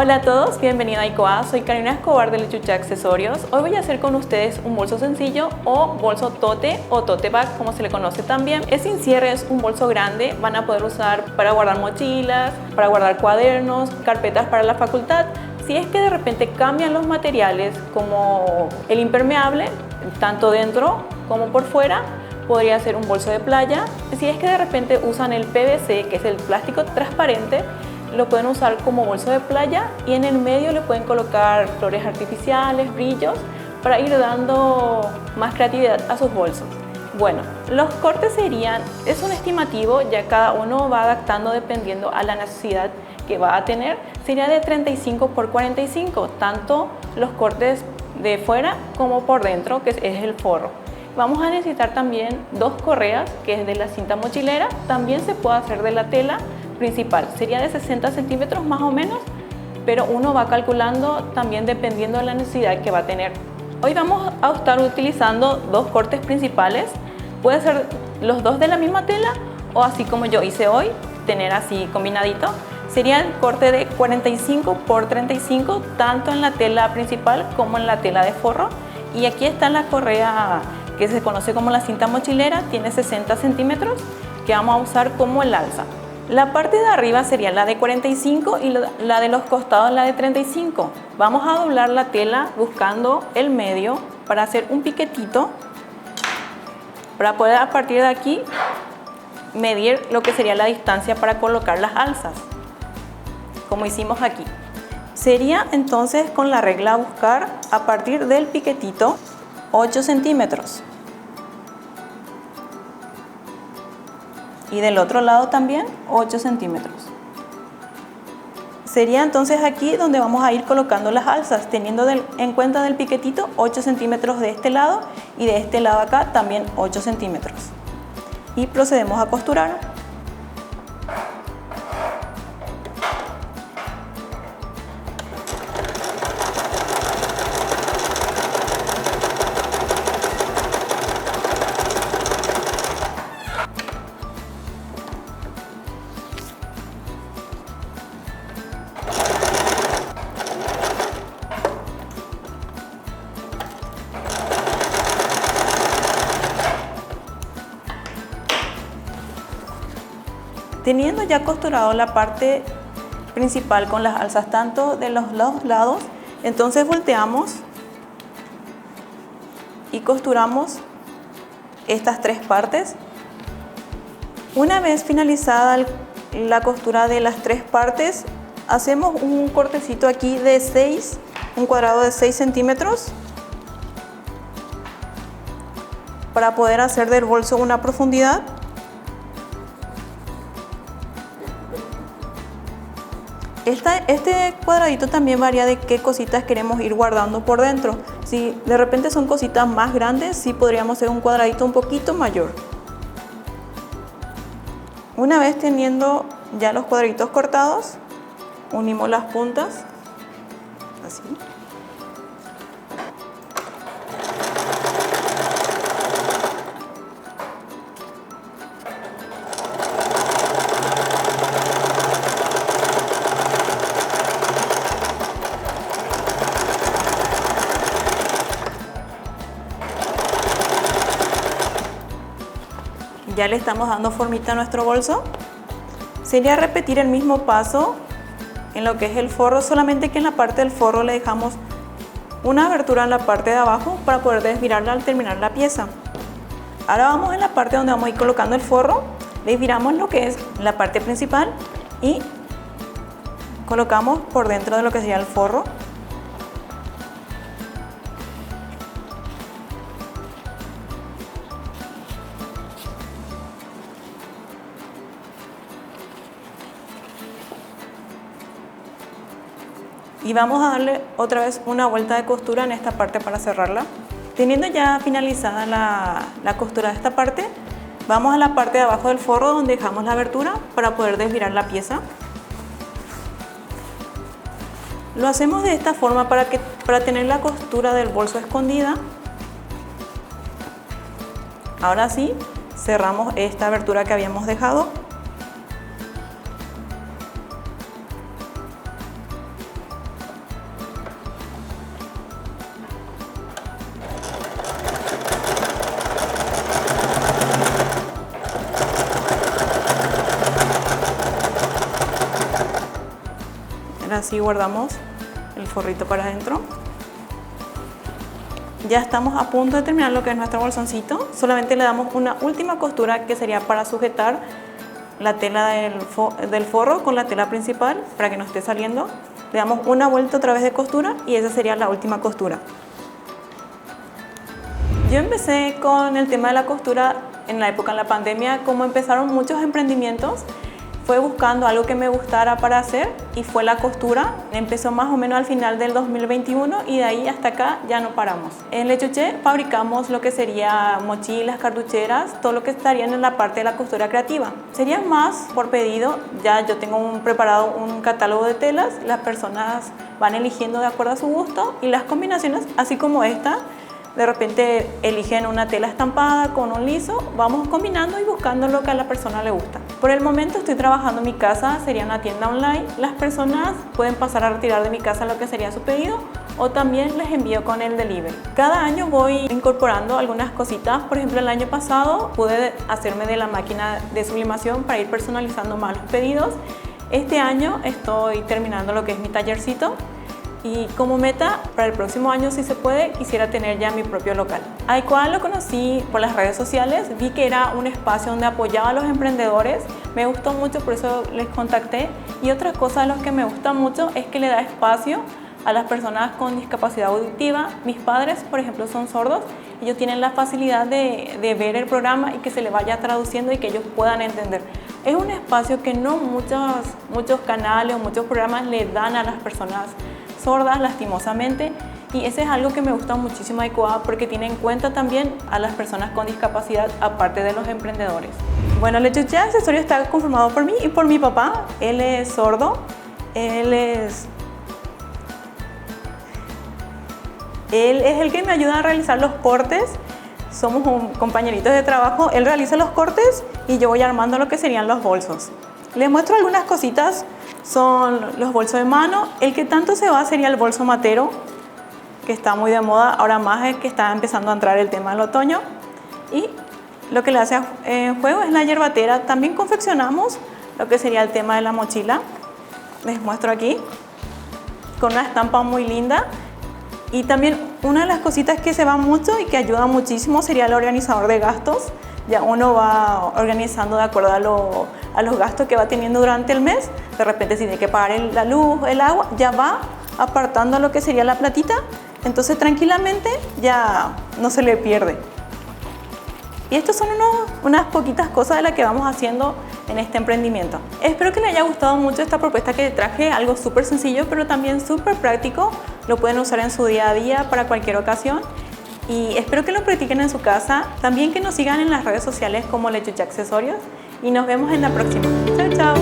Hola a todos, bienvenido a ICOA, soy Karina Escobar de Lechucha Accesorios. Hoy voy a hacer con ustedes un bolso sencillo o bolso tote o tote bag, como se le conoce también. Es sin cierre, es un bolso grande, van a poder usar para guardar mochilas, para guardar cuadernos, carpetas para la facultad. Si es que de repente cambian los materiales como el impermeable, tanto dentro como por fuera, podría ser un bolso de playa. Si es que de repente usan el PVC, que es el plástico transparente, lo pueden usar como bolso de playa y en el medio le pueden colocar flores artificiales, brillos, para ir dando más creatividad a sus bolsos. Bueno, los cortes serían, es un estimativo, ya cada uno va adaptando dependiendo a la necesidad que va a tener. Sería de 35 por 45, tanto los cortes de fuera como por dentro, que es el forro. Vamos a necesitar también dos correas, que es de la cinta mochilera, también se puede hacer de la tela principal, sería de 60 centímetros más o menos, pero uno va calculando también dependiendo de la necesidad que va a tener. Hoy vamos a estar utilizando dos cortes principales, puede ser los dos de la misma tela o así como yo hice hoy, tener así combinadito. Sería el corte de 45 por 35, tanto en la tela principal como en la tela de forro. Y aquí está la correa que se conoce como la cinta mochilera, tiene 60 centímetros, que vamos a usar como el alza. La parte de arriba sería la de 45 y la de los costados la de 35. Vamos a doblar la tela buscando el medio para hacer un piquetito, para poder a partir de aquí medir lo que sería la distancia para colocar las alzas, como hicimos aquí. Sería entonces con la regla buscar a partir del piquetito 8 centímetros. Y del otro lado también 8 centímetros. Sería entonces aquí donde vamos a ir colocando las alzas, teniendo en cuenta del piquetito 8 centímetros de este lado y de este lado acá también 8 centímetros. Y procedemos a costurar. Teniendo ya costurado la parte principal con las alzas tanto de los dos lados, entonces volteamos y costuramos estas tres partes. Una vez finalizada la costura de las tres partes, hacemos un cortecito aquí de 6, un cuadrado de 6 centímetros para poder hacer del bolso una profundidad. Este cuadradito también varía de qué cositas queremos ir guardando por dentro. Si de repente son cositas más grandes, sí podríamos hacer un cuadradito un poquito mayor. Una vez teniendo ya los cuadraditos cortados, unimos las puntas, así. Ya le estamos dando formita a nuestro bolso. Sería repetir el mismo paso en lo que es el forro, solamente que en la parte del forro le dejamos una abertura en la parte de abajo para poder desvirarla al terminar la pieza. Ahora vamos en la parte donde vamos a ir colocando el forro, desviramos lo que es la parte principal y colocamos por dentro de lo que sería el forro. Y vamos a darle otra vez una vuelta de costura en esta parte para cerrarla. Teniendo ya finalizada la costura de esta parte, vamos a la parte de abajo del forro donde dejamos la abertura para poder desvirar la pieza. Lo hacemos de esta forma para tener la costura del bolso escondida. Ahora sí, cerramos esta abertura que habíamos dejado. Así guardamos el forrito para adentro. Ya estamos a punto de terminar lo que es nuestro bolsoncito. Solamente le damos una última costura que sería para sujetar la tela del forro con la tela principal para que no esté saliendo. Le damos una vuelta otra vez de costura y esa sería la última costura. Yo empecé con el tema de la costura en la época de la pandemia. Como empezaron muchos emprendimientos, fue buscando algo que me gustara para hacer y fue la costura. Empezó más o menos al final del 2021 y de ahí hasta acá ya no paramos. En Le Chuchet fabricamos lo que sería mochilas, cartucheras, todo lo que estarían en la parte de la costura creativa. Sería más por pedido, ya yo tengo preparado un catálogo de telas, las personas van eligiendo de acuerdo a su gusto y las combinaciones, así como esta. De repente eligen una tela estampada con un liso, vamos combinando y buscando lo que a la persona le gusta. Por el momento estoy trabajando en mi casa, sería una tienda online. Las personas pueden pasar a retirar de mi casa lo que sería su pedido o también les envío con el delivery. Cada año voy incorporando algunas cositas. Por ejemplo, el año pasado pude hacerme de la máquina de sublimación para ir personalizando más los pedidos. Este año estoy terminando lo que es mi tallercito. Y como meta, para el próximo año, si se puede, quisiera tener ya mi propio local. Adecoa lo conocí por las redes sociales, vi que era un espacio donde apoyaba a los emprendedores, me gustó mucho, por eso les contacté. Y otra cosa de los que me gusta mucho es que le da espacio a las personas con discapacidad auditiva. Mis padres, por ejemplo, son sordos, ellos tienen la facilidad de ver el programa y que se le vaya traduciendo y que ellos puedan entender. Es un espacio que no muchos canales o muchos programas le dan a las personas sordas, lastimosamente, y ese es algo que me gusta muchísimo de Adecoa porque tiene en cuenta también a las personas con discapacidad aparte de los emprendedores. Bueno, Le Chuchet Accesorios está conformado por mí y por mi papá. Él es sordo, él es el que me ayuda a realizar los cortes. Somos compañeritos de trabajo, él realiza los cortes y yo voy armando lo que serían los bolsos. Les muestro algunas cositas. Son los bolsos de mano. El que tanto se va sería el bolso matero, que está muy de moda, ahora más es que está empezando a entrar el tema del otoño. Y lo que le hace en juego es la yerbatera. También confeccionamos lo que sería el tema de la mochila. Les muestro aquí, con una estampa muy linda. Y también una de las cositas que se va mucho y que ayuda muchísimo sería el organizador de gastos. Ya uno va organizando de acuerdo a los gastos que va teniendo durante el mes. De repente si tiene que pagar la luz, el agua, ya va apartando lo que sería la platita. Entonces tranquilamente ya no se le pierde. Y estas son unas poquitas cosas de las que vamos haciendo en este emprendimiento. Espero que les haya gustado mucho esta propuesta que traje, algo súper sencillo pero también súper práctico. Lo pueden usar en su día a día para cualquier ocasión. Y espero que lo practiquen en su casa. También que nos sigan en las redes sociales como Le Chuchet Accesorios. Y nos vemos en la próxima. Chao, chao.